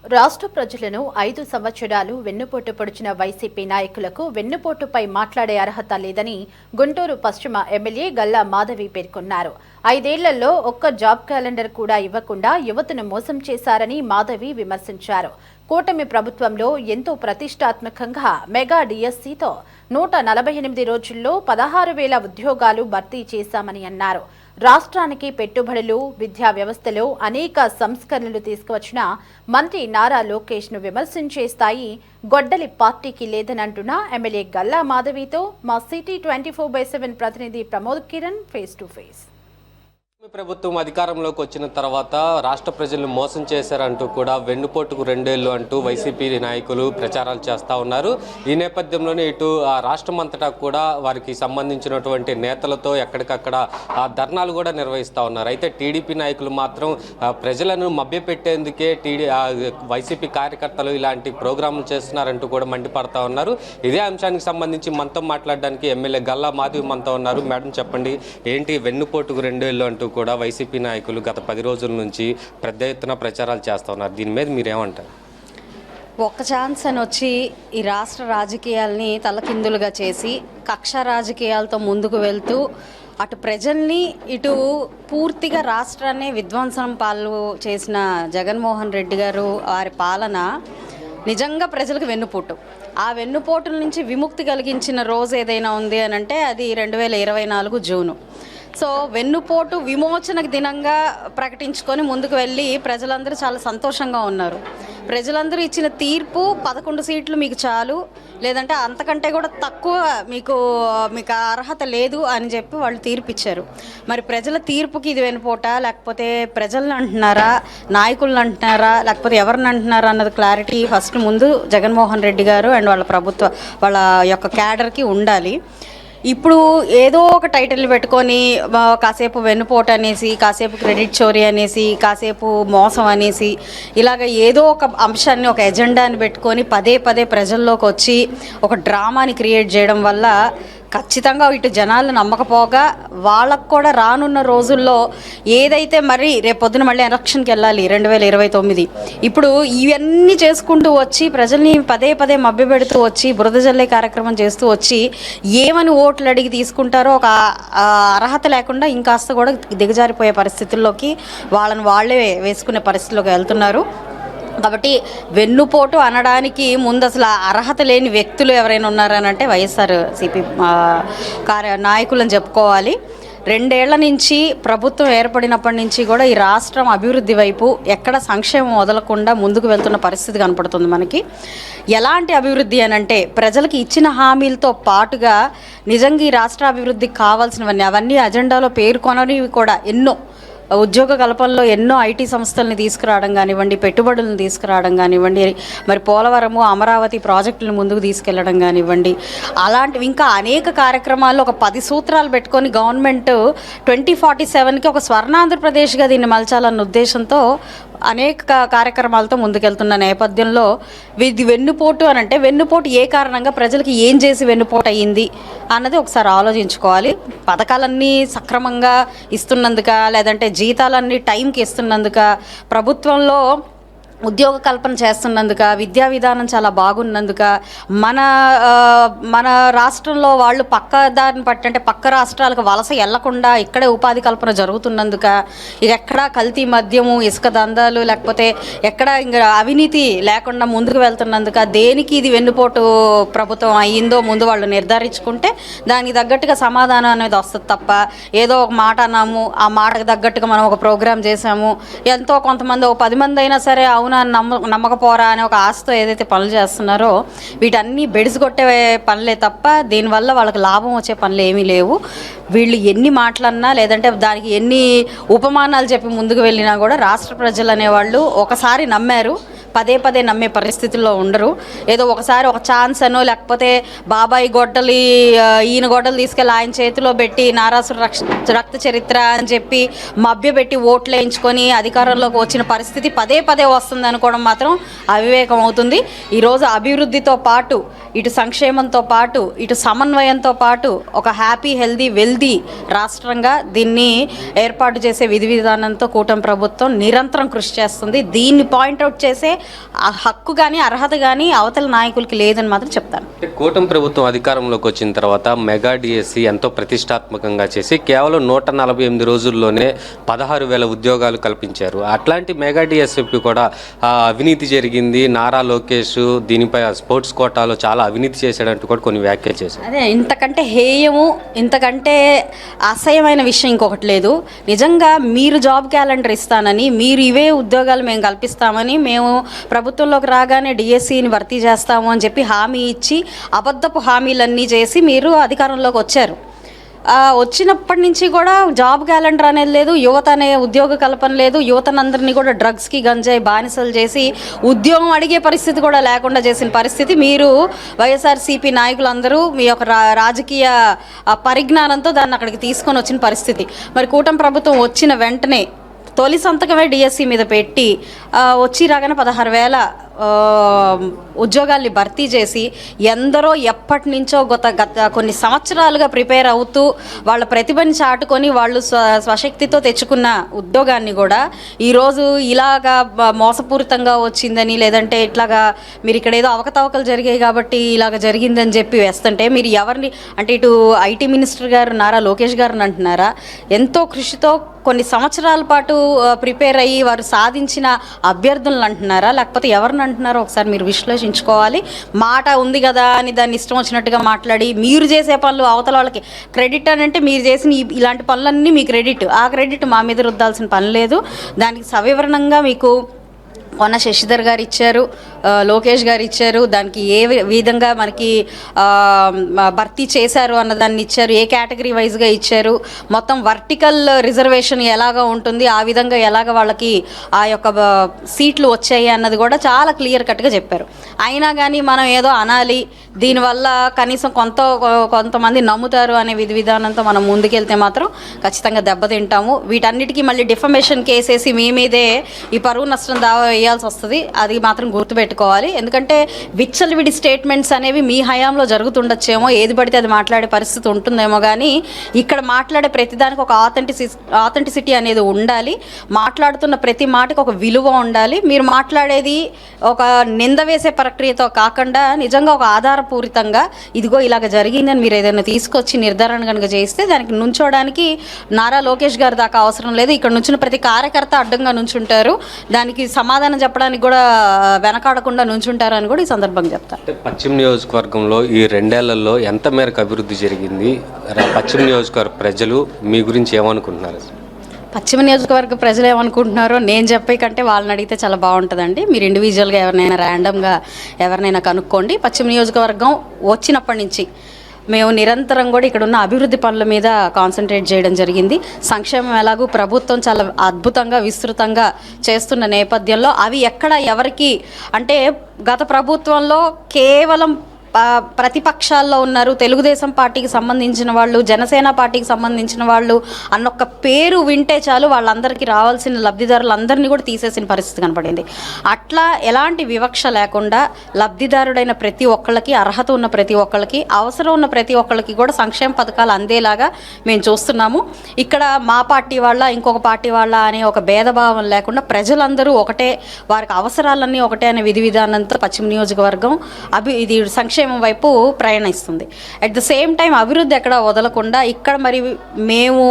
రాష్ట్ర ప్రజలను 5 సంవత్సరాలు వెన్నుపోటు పొడిచిన వైసీపీ నాయకులకు వెన్నుపోటుపై మాట్లాడే అర్హత లేదని గుంటూరు పశ్చిమ ఎమ్మెల్యే గల్లా మాధవి పేర్కొన్నారు. 5 ఏళ్లలో ఒక్క జాబ్ క్యాలెండర్ కూడా ఇవ్వకుండా యువతను మోసం చేశారని మాధవి విమర్శించారు. కూటమి ప్రభుత్వంలో ఎంతో ప్రతిష్టాత్మకంగా మెగా డిఎస్సితో 148 రోజుల్లో 16,000 ఉద్యోగాలు భర్తీ చేశామని అన్నారు. రాష్ట్రానికి పెట్టుబడులు, విద్యా వ్యవస్థలో అనేక సంస్కరణలు తీసుకువచ్చిన మంత్రి నారా లోకేష్ ను విమర్శించే స్థాయి గొడ్డలి పార్టీకి లేదనంటున్న ఎమ్మెల్యే గల్లా మాధవితో మా సిటీ 24/7 ప్రతినిధి Pramod Kiran face to face. ప్రభుత్వం అధికారంలోకి వచ్చిన తర్వాత రాష్ట్ర ప్రజలను మోసం చేశారంటూ కూడా వెన్నుపోటుకు 2 ఏళ్లు అంటూ వైసీపీ నాయకులు ప్రచారాలు చేస్తూ ఉన్నారు. ఈ నేపథ్యంలోనే ఇటు రాష్ట్రం అంతటా కూడా వారికి సంబంధించినటువంటి నేతలతో ఎక్కడికక్కడ ధర్నాలు కూడా నిర్వహిస్తూ ఉన్నారు. అయితే టీడీపీ నాయకులు మాత్రం ప్రజలను మభ్యపెట్టేందుకే వైసీపీ కార్యకర్తలు ఇలాంటి ప్రోగ్రాంలు చేస్తున్నారంటూ కూడా మండిపడతా ఉన్నారు. ఇదే అంశానికి సంబంధించి మనతో మాట్లాడడానికి ఎమ్మెల్యే గల్లా మాధవి మనతో ఉన్నారు. మేడం, చెప్పండి, ఏంటి వెన్నుపోటుకు 2 ఏళ్లు అంటూ కూడా వైసీపీ నాయకులు గత 10 రోజుల నుంచి పెద్ద ఎత్తున ప్రచారాలు చేస్తూ ఉన్నారు. దీని మీద మీరేమంటారు? ఒక్క ఛాన్స్ అని వచ్చి ఈ రాష్ట్ర రాజకీయాల్ని తలకిందులుగా చేసి కక్ష రాజకీయాలతో ముందుకు వెళ్తూ అటు ప్రజల్ని ఇటు పూర్తిగా రాష్ట్రాన్ని విధ్వంసం పాలు చేసిన జగన్మోహన్ రెడ్డి గారు వారి పాలన నిజంగా ప్రజలకు వెన్నుపోటు. ఆ వెన్నుపోటుల నుంచి విముక్తి కలిగించిన రోజు ఏదైనా ఉంది అని అంటే అది 2024 జూను. సో వెన్నుపోటు విమోచన దినంగా ప్రకటించుకొని ముందుకు వెళ్ళి ప్రజలందరూ చాలా సంతోషంగా ఉన్నారు. ప్రజలందరూ ఇచ్చిన తీర్పు 11 సీట్లు మీకు చాలు, లేదంటే అంతకంటే కూడా తక్కువ మీకు అర్హత లేదు అని చెప్పి వాళ్ళు తీర్పు ఇచ్చారు. మరి ప్రజల తీర్పుకి ఇది వెన్నుపోట, లేకపోతే ప్రజలను అంటున్నారా, నాయకులను అంటున్నారా, లేకపోతే ఎవరిని అంటున్నారా అన్నది క్లారిటీ ఫస్ట్ ముందు జగన్మోహన్ రెడ్డి గారు అండ్ వాళ్ళ యొక్క క్యాడర్కి ఉండాలి. ఇప్పుడు ఏదో ఒక టైటిల్ పెట్టుకొని కాసేపు వెన్నుపోటు అనేసి, కాసేపు క్రెడిట్ చోరీ అనేసి, కాసేపు మోసం అనేసి, ఇలాగ ఏదో ఒక అంశాన్ని, ఒక ఎజెండాని పెట్టుకొని పదే ప్రజల్లోకి వచ్చి ఒక డ్రామాని క్రియేట్ చేయడం వల్ల ఖచ్చితంగా ఇటు జనాలు నమ్మకపోగా వాళ్ళకు కూడా రానున్న రోజుల్లో ఏదైతే మరి రేపొద్దున మళ్ళీ ఎలక్షన్కి వెళ్ళాలి 2029, ఇప్పుడు ఇవన్నీ చేసుకుంటూ వచ్చి ప్రజల్ని పదే మభ్యపెడుతూ వచ్చి బురద జల్లే కార్యక్రమం చేస్తూ వచ్చి ఏమని ఓట్లు అడిగి తీసుకుంటారో ఒక అర్హత లేకుండా ఇంకాస్త కూడా దిగజారిపోయే పరిస్థితుల్లోకి వాళ్ళే వేసుకునే పరిస్థితిలోకి వెళ్తున్నారు. కాబట్టి వెన్నుపోటు అనడానికి ముందు అసలు అర్హత లేని వ్యక్తులు ఎవరైనా ఉన్నారనంటే వైఎస్ఆర్సీపీ నాయకులని చెప్పుకోవాలి. 2 ఏళ్ల నుంచి ప్రభుత్వం ఏర్పడినప్పటి నుంచి కూడా ఈ రాష్ట్రం అభివృద్ధి వైపు ఎక్కడ సంక్షేమం వదలకుండా ముందుకు వెళ్తున్న పరిస్థితి కనపడుతుంది మనకి. ఎలాంటి అభివృద్ధి అనంటే ప్రజలకు ఇచ్చిన హామీలతో పాటుగా నిజంగా ఈ రాష్ట్ర అభివృద్ధికి కావాల్సినవన్నీ అవన్నీ అజెండాలో పేర్కొననివి కూడా ఎన్నో ఉద్యోగ కల్పనలో ఎన్నో ఐటీ సంస్థల్ని తీసుకురావడం కానివ్వండి, పెట్టుబడులను తీసుకురావడం కానివ్వండి, మరి పోలవరము, అమరావతి ప్రాజెక్టులను ముందుకు తీసుకెళ్లడం కానివ్వండి, అలాంటివి ఇంకా అనేక కార్యక్రమాల్లో ఒక 10 సూత్రాలు పెట్టుకొని గవర్నమెంట్ 2047కి ఒక స్వర్ణాంధ్రప్రదేశ్గా దీన్ని మలచాలన్న ఉద్దేశంతో అనేక కార్యక్రమాలతో ముందుకెళ్తున్న నేపథ్యంలో ఇది వెన్నుపోటు అని అంటే వెన్నుపోటు ఏ కారణంగా ప్రజలకి ఏం చేసి వెన్నుపోటు అయ్యింది అన్నది ఒకసారి ఆలోచించుకోవాలి. పథకాలన్నీ సక్రమంగా ఇస్తున్నందుక, లేదంటే జీతాలన్నీ టైంకి ఇస్తున్నందుక, ప్రభుత్వంలో ఉద్యోగ కల్పన చేస్తున్నందుక, విద్యా విధానం చాలా బాగున్నందుక, మన రాష్ట్రంలో వాళ్ళు పక్కదారిని అంటే పక్క రాష్ట్రాలకు వలస వెళ్లకుండా ఇక్కడే ఉపాధి కల్పన జరుగుతున్నందుక, ఇక ఎక్కడా కల్తీ మద్యము, ఇసుక దందాలు, లేకపోతే ఎక్కడ ఇంకా అవినీతి లేకుండా ముందుకు వెళ్తున్నందుక దేనికి ఇది వెన్నుపోటు ప్రభుత్వం అయ్యిందో ముందు వాళ్ళు నిర్ధారించుకుంటే దానికి తగ్గట్టుగా సమాధానం అనేది వస్తుంది తప్ప ఏదో ఒక మాట అన్నాము, ఆ మాటకు తగ్గట్టుగా మనం ఒక ప్రోగ్రాం చేసాము, ఎంతో కొంతమంది 10 మంది అయినా సరే అవునా నమ్మకపోరా అనే ఒక ఆశతో ఏదైతే పనులు చేస్తున్నారో వీటన్నీ బెడిసిగొట్టే పనులే తప్ప దీనివల్ల వాళ్ళకి లాభం వచ్చే పనులు ఏమీ లేవు. వీళ్ళు ఎన్ని మాటలన్నా లేదంటే దానికి ఎన్ని ఉపమానాలు చెప్పి ముందుకు వెళ్ళినా కూడా రాష్ట్ర ప్రజలు అనేవాళ్ళు ఒకసారి నమ్మారు, పదే నమ్మే పరిస్థితుల్లో ఉండరు. ఏదో ఒకసారి ఒక ఛాన్స్ అనో, లేకపోతే బాబాయ్ ఈయన గొడ్డలు తీసుకెళ్ళి ఆయన చేతిలో పెట్టి నారాసుర రక్త చరిత్ర అని చెప్పి మభ్యపెట్టి ఓట్లు వేయించుకొని అధికారంలోకి వచ్చిన పరిస్థితి పదే వస్తుంది అనుకోవడం మాత్రం అవివేకం అవుతుంది. ఈరోజు అభివృద్ధితో పాటు, ఇటు సంక్షేమంతో పాటు, ఇటు సమన్వయంతో పాటు ఒక హ్యాపీ, హెల్దీ, వెల్దీ హెల్దీ రాష్ట్రంగా దీన్ని ఏర్పాటు చేసే విధి విధానంతో కూటమి ప్రభుత్వం నిరంతరం కృషి చేస్తుంది. దీన్ని పాయింట్అవుట్ చేసే హక్కు కానీ అర్హత కానీ అవతల నాయకులకి లేదని మాత్రం చెప్తాను. కూటమి ప్రభుత్వం అధికారంలోకి వచ్చిన తర్వాత మెగా డిఎస్సి ఎంతో ప్రతిష్టాత్మకంగా చేసి కేవలం 148 రోజుల్లోనే 16,000 ఉద్యోగాలు కల్పించారు. అట్లాంటి మెగా డిఎస్సి కూడా అవినీతి జరిగింది, నారా లోకేష్ దీనిపై స్పోర్ట్స్ కోటాలో చాలా అవినీతి చేశాడంటూ కూడా కొన్ని వ్యాఖ్యలు చేశారు. అదే ఇంతకంటే హేయము, ఇంతకంటే అసహ్యమైన విషయం ఇంకొకటి లేదు. నిజంగా మీరు జాబ్ క్యాలెండర్ ఇస్తానని, మీరు ఇవే ఉద్యోగాలు మేము కల్పిస్తామని, మేము ప్రభుత్వంలోకి రాగానే డిఎస్సిని భర్తీ చేస్తాము అని చెప్పి హామీ ఇచ్చి అబద్ధపు హామీలన్నీ చేసి మీరు అధికారంలోకి వచ్చారు. వచ్చినప్పటి నుంచి కూడా జాబ్ క్యాలెండర్ అనేది లేదు, యువత అనే ఉద్యోగ కల్పన లేదు. యువతనందరినీ కూడా డ్రగ్స్కి గంజాయి బానిసలు చేసి ఉద్యోగం అడిగే పరిస్థితి కూడా లేకుండా చేసిన పరిస్థితి మీరు వైఎస్ఆర్సీపీ నాయకులందరూ మీ యొక్క రాజకీయ పరిజ్ఞానంతో దాన్ని అక్కడికి తీసుకొని వచ్చిన పరిస్థితి. మరి కూటమి ప్రభుత్వం వచ్చిన వెంటనే తొలి సంతకమే డిఎస్సి మీద పెట్టి వచ్చి రాగానే 16,000 ఉద్యోగాల్ని భర్తీ చేసి ఎందరో ఎప్పటి నుంచో గత కొన్ని సంవత్సరాలుగా ప్రిపేర్ అవుతూ వాళ్ళ ప్రతిభని చాటుకొని వాళ్ళు స్వశక్తితో తెచ్చుకున్న ఉద్యోగాన్ని కూడా ఈరోజు ఇలాగా మోసపూరితంగా వచ్చిందని, లేదంటే ఇట్లాగా మీరు ఇక్కడ ఏదో అవకతవకలు జరిగాయి కాబట్టి ఇలాగ జరిగిందని చెప్పి వేస్తుంటే మీరు ఎవరిని అంటే ఇటు ఐటీ మినిస్టర్ గారు నారా లోకేష్ గారిని అంటున్నారా, ఎంతో కృషితో కొన్ని సంవత్సరాల పాటు ప్రిపేర్ అయ్యి వారు సాధించిన అభ్యర్థులను అంటున్నారా, లేకపోతే ఎవరిని అంటున్నారో ఒకసారి మీరు విశ్లేషించుకోవాలి. మాట ఉంది కదా అని దాన్ని ఇష్టం వచ్చినట్టుగా మాట్లాడి మీరు చేసే పనులు అవతల వాళ్ళకి క్రెడిట్ అని అంటే మీరు చేసిన ఇలాంటి పనులన్నీ మీ క్రెడిట్, ఆ క్రెడిట్ మా మీద రుద్దాల్సిన పని లేదు. దానికి సవివరణంగా మీకు మొన్న శశిధర్ గారు ఇచ్చారు, లోకేష్ గారు ఇచ్చారు, దానికి ఏ విధంగా మనకి భర్తీ చేశారు అన్నదాన్ని ఇచ్చారు, ఏ కేటగిరీ వైజ్గా ఇచ్చారు, మొత్తం వర్టికల్ రిజర్వేషన్ ఎలాగా ఉంటుంది, ఆ విధంగా ఎలాగ వాళ్ళకి ఆ యొక్క సీట్లు వచ్చాయి అన్నది కూడా చాలా క్లియర్ కట్గా చెప్పారు. అయినా కానీ మనం ఏదో అనాలి, దీనివల్ల కనీసం కొంతమంది నమ్ముతారు అనే విధి విధానంతో మనం ముందుకెళ్తే మాత్రం ఖచ్చితంగా దెబ్బతింటాము. వీటన్నిటికీ మళ్ళీ డిఫమేషన్ కేసేసి మీ మీదే ఈ పరువు నష్టం దావా వేయాల్సి వస్తుంది. అది మాత్రం గుర్తుపెట్టుకోవాలి. ఎందుకంటే విచ్చలవిడి స్టేట్మెంట్స్ అనేవి మీ హయాంలో జరుగుతుండొచ్చేమో, ఏది పడితే అది మాట్లాడే పరిస్థితి ఉంటుందేమో, కానీ ఇక్కడ మాట్లాడే ప్రతిదానికి ఒక ఆథెంటిసిటీ అనేది ఉండాలి. మాట్లాడుతున్న ప్రతి మాటకి ఒక విలువ ఉండాలి. మీరు మాట్లాడేది ఒక నింద వేసే ప్రక్రియతో కాకుండా నిజంగా ఒక ఆధారపూరితంగా ఇదిగో ఇలాగ జరిగిందని మీరు ఏదైనా తీసుకొచ్చి నిర్ధారణ కనుక చేస్తే దానికి నుంచోడానికి నారా లోకేష్ గారి దాకా అవసరం లేదు. ఇక్కడ నుంచిన ప్రతి కార్యకర్త అడ్డంగా నుంచుంటారు, దానికి సమాధానం చెప్పడానికి కూడా వెనకాడకుండా నుంచుంటారని కూడా ఈ సందర్భంగా చెప్తారు. పశ్చిమ నియోజకవర్గంలో ఈ 2 ఏళ్లలో ఎంత మేరకు అభివృద్ధి జరిగింది, పశ్చిమ నియోజకవర్గ ప్రజలు మీ గురించి ఏమనుకుంటున్నారు? పశ్చిమ నియోజకవర్గ ప్రజలు ఏమనుకుంటున్నారో నేను చెప్పే కంటే వాళ్ళని అడిగితే చాలా బాగుంటుందండి. మీరు ఇండివిజువల్గా ఎవరినైనా ర్యాండమ్గా ఎవరినైనా కనుక్కోండి. పశ్చిమ నియోజకవర్గం వచ్చినప్పటి నుంచి మేము నిరంతరం కూడా ఇక్కడ ఉన్న అభివృద్ధి పనుల మీద కాన్సన్ట్రేట్ చేయడం జరిగింది. సంక్షేమం ఎలాగూ ప్రభుత్వం చాలా అద్భుతంగా విస్తృతంగా చేస్తున్న నేపథ్యంలో అవి ఎక్కడ ఎవరికి అంటే గత ప్రభుత్వంలో కేవలం ప్రతిపక్షాల్లో ఉన్నారు, తెలుగుదేశం పార్టీకి సంబంధించిన వాళ్ళు, జనసేన పార్టీకి సంబంధించిన వాళ్ళు అన్నొక్క పేరు వింటే చాలు వాళ్ళందరికీ రావాల్సిన లబ్ధిదారులందరినీ కూడా తీసేసిన పరిస్థితి కనపడింది. అట్లా ఎలాంటి వివక్ష లేకుండా లబ్ధిదారుడైన ప్రతి ఒక్కళ్ళకి, అర్హత ఉన్న ప్రతి ఒక్కళ్ళకి, అవసరం ఉన్న ప్రతి ఒక్కళ్ళకి కూడా సంక్షేమ పథకాలు అందేలాగా మేము చూస్తున్నాము. ఇక్కడ మా పార్టీ వాళ్ళ ఇంకొక పార్టీ వాళ్ళ అనే ఒక భేదభావం లేకుండా ప్రజలందరూ ఒకటే, వారికి అవసరాలన్నీ ఒకటే అనే విధి విధానంతో పశ్చిమ నియోజకవర్గం ఇది సంక్షేమం వైపు ప్రయాణిస్తుంది. అట్ ద సేమ్ టైం అభివృద్ధి ఎక్కడ వదలకుండా ఇక్కడ మరి మేము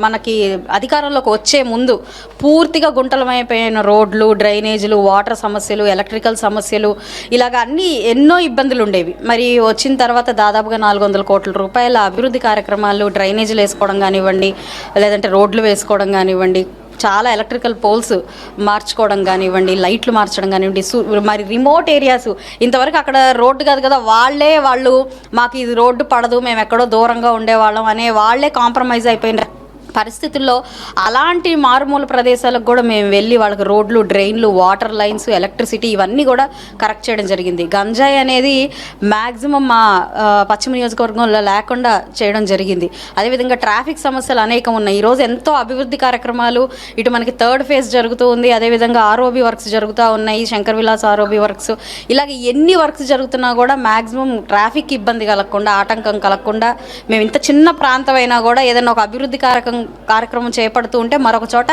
మనకి అధికారంలోకి వచ్చే ముందు పూర్తిగా గుంటలమైపోయిన రోడ్లు, డ్రైనేజీలు, వాటర్ సమస్యలు, ఎలక్ట్రికల్ సమస్యలు, ఇలాగ అన్ని ఎన్నో ఇబ్బందులు ఉండేవి. మరి వచ్చిన తర్వాత దాదాపుగా 400 కోట్ల రూపాయల అభివృద్ధి కార్యక్రమాలు, డ్రైనేజీలు వేసుకోవడం కానివ్వండి, లేదంటే రోడ్లు వేసుకోవడం కానివ్వండి, చాలా ఎలక్ట్రికల్ పోల్స్ మార్చుకోవడం కానివ్వండి, లైట్లు మార్చడం కానివ్వండి, మరి రిమోట్ ఏరియాస్ ఇంతవరకు అక్కడ రోడ్డు కాదు కదా, వాళ్ళు మాకు ఇది రోడ్డు పడదు, మేము ఎక్కడో దూరంగా ఉండేవాళ్ళం అనే వాళ్ళే కాంప్రమైజ్ అయిపోయిన పరిస్థితుల్లో అలాంటి మారుమూల ప్రదేశాలకు కూడా మేము వెళ్ళి వాళ్ళకి రోడ్లు, డ్రైన్లు, వాటర్ లైన్స్, ఎలక్ట్రిసిటీ ఇవన్నీ కూడా కరెక్ట్ చేయడం జరిగింది. గంజాయి అనేది మ్యాక్సిమం మా పశ్చిమ నియోజకవర్గంలో లేకుండా చేయడం జరిగింది. అదేవిధంగా ట్రాఫిక్ సమస్యలు అనేకం ఉన్నాయి. ఈరోజు ఎంతో అభివృద్ధి కార్యక్రమాలు, ఇటు మనకి 3rd ఫేజ్ జరుగుతూ ఉంది, అదేవిధంగా ఆర్ఓబి వర్క్స్ జరుగుతూ ఉన్నాయి, శంకర్ విలాస్ ఆర్ఓబి వర్క్స్, ఇలాగ ఎన్ని వర్క్స్ జరుగుతున్నా కూడా మ్యాక్సిమం ట్రాఫిక్ ఇబ్బంది కలగకుండా, ఆటంకం కలగకుండా, మేము ఇంత చిన్న ప్రాంతం అయినా కూడా ఏదైనా ఒక అభివృద్ధి కార్యక్రమం చేపడుతూ ఉంటే మరొక చోట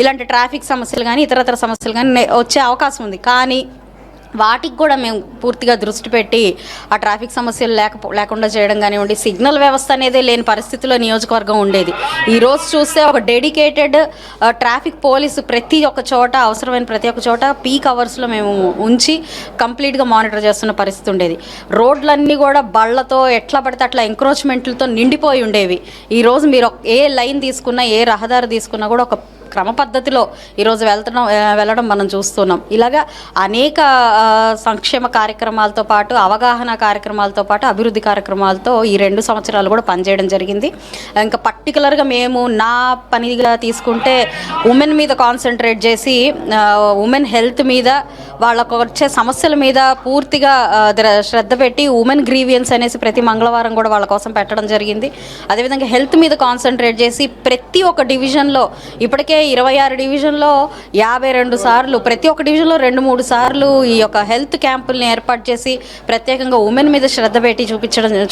ఇలాంటి ట్రాఫిక్ సమస్యలు కానీ ఇతరతర సమస్యలు కానీ వచ్చే అవకాశం ఉంది. కానీ వాటికి కూడా మేము పూర్తిగా దృష్టి పెట్టి ఆ ట్రాఫిక్ సమస్యలు లేకుండా చేయడం కానివ్వండి, సిగ్నల్ వ్యవస్థ అనేది లేని పరిస్థితిలో నియోజకవర్గం ఉండేది. ఈరోజు చూస్తే ఒక డెడికేటెడ్ ట్రాఫిక్ పోలీసు ప్రతి ఒక్క చోట, అవసరమైన ప్రతి ఒక్క చోట పీక్ అవర్స్లో మేము ఉంచి కంప్లీట్గా మానిటర్ చేస్తున్న పరిస్థితి ఉండేది. రోడ్లన్నీ కూడా బళ్ళతో ఎట్లా పడితే అట్లా ఎంక్రోచ్మెంట్లతో నిండిపోయి ఉండేవి. ఈరోజు మీరు ఏ లైన్ తీసుకున్నా, ఏ రహదారి తీసుకున్నా కూడా ఒక క్రమ పద్ధతిలో ఈరోజు వెళ్ళడం మనం చూస్తున్నాం. ఇలాగా అనేక సంక్షేమ కార్యక్రమాలతో పాటు, అవగాహన కార్యక్రమాలతో పాటు, అభివృద్ధి కార్యక్రమాలతో ఈ 2 సంవత్సరాలు కూడా పనిచేయడం జరిగింది. ఇంకా పర్టికులర్గా మేము నా పనిగా తీసుకుంటే ఉమెన్ మీద కాన్సన్ట్రేట్ చేసి, ఉమెన్ హెల్త్ మీద, వాళ్ళకు వచ్చే సమస్యల మీద పూర్తిగా శ్రద్ధ పెట్టి ఉమెన్ గ్రీవియన్స్ అనేసి ప్రతి మంగళవారం కూడా వాళ్ళ కోసం పెట్టడం జరిగింది. అదేవిధంగా హెల్త్ మీద కాన్సన్ట్రేట్ చేసి ప్రతి ఒక్క డివిజన్లో, ఇప్పటికే 26 డివిజన్లో 52 సార్లు, ప్రతి ఒక్క డివిజన్లో 2-3 సార్లు ఈ యొక్క హెల్త్ క్యాంపుల్ని ఏర్పాటు చేసి ప్రత్యేకంగా ఉమెన్ మీద శ్రద్ధ పెట్టి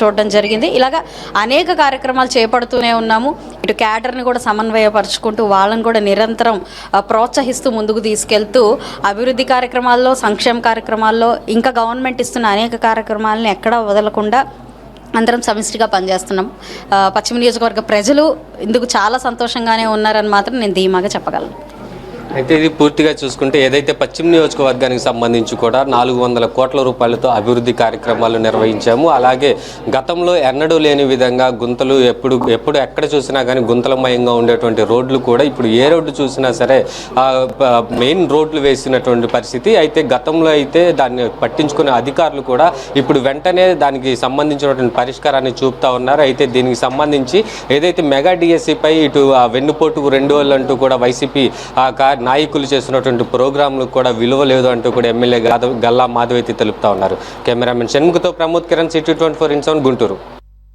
చూడడం జరిగింది. ఇలాగా అనేక కార్యక్రమాలు చేపడుతూనే ఉన్నాము. ఇటు క్యాడర్ని కూడా సమన్వయపరుచుకుంటూ వాళ్ళని కూడా నిరంతరం ప్రోత్సహిస్తూ ముందుకు తీసుకెళ్తూ అభివృద్ధి కార్యక్రమాల్లో, సంక్షేమ కార్యక్రమాల్లో, ఇంకా గవర్నమెంట్ ఇస్తున్న అనేక కార్యక్రమాలని ఎక్కడా వదలకుండా అందరం సమిష్టిగా పనిచేస్తున్నాం. పశ్చిమ నియోజకవర్గ ప్రజలు ఇందుకు చాలా సంతోషంగానే ఉన్నారని మాత్రం నేను ధీమాగా చెప్పగలను. అయితే ఇది పూర్తిగా చూసుకుంటే ఏదైతే పశ్చిమ నియోజకవర్గానికి సంబంధించి కూడా 400 కోట్ల రూపాయలతో అభివృద్ధి కార్యక్రమాలు నిర్వహించాము. అలాగే గతంలో ఎన్నడూ లేని విధంగా గుంతలు, ఎప్పుడు ఎక్కడ చూసినా కానీ గుంతలమయంగా ఉండేటువంటి రోడ్లు కూడా ఇప్పుడు ఏ రోడ్డు చూసినా సరే మెయిన్ రోడ్లు వేసినటువంటి పరిస్థితి. అయితే గతంలో అయితే దాన్ని పట్టించుకునే అధికారులు కూడా ఇప్పుడు వెంటనే దానికి సంబంధించినటువంటి పరిష్కారాన్ని చూపుతా ఉన్నారు. అయితే దీనికి సంబంధించి ఏదైతే మెగా డిఎస్సిపై ఇటు వెన్నుపోటుకు 2 ఏళ్ళు అంటూ కూడా వైసీపీ నాయకులు చేస్తున్నటువంటి ప్రోగ్రాంలకు కూడా విలువ లేదు అంటూ కూడా ఎమ్మెల్యే గల్లా మాధవి తెలుపుతా ఉన్నారు. కెమెరామెన్ షణ్ముఖతో ప్రమోద్ కిరణ్, సిటీ 24 ఇన్ 7 గుంటూరు.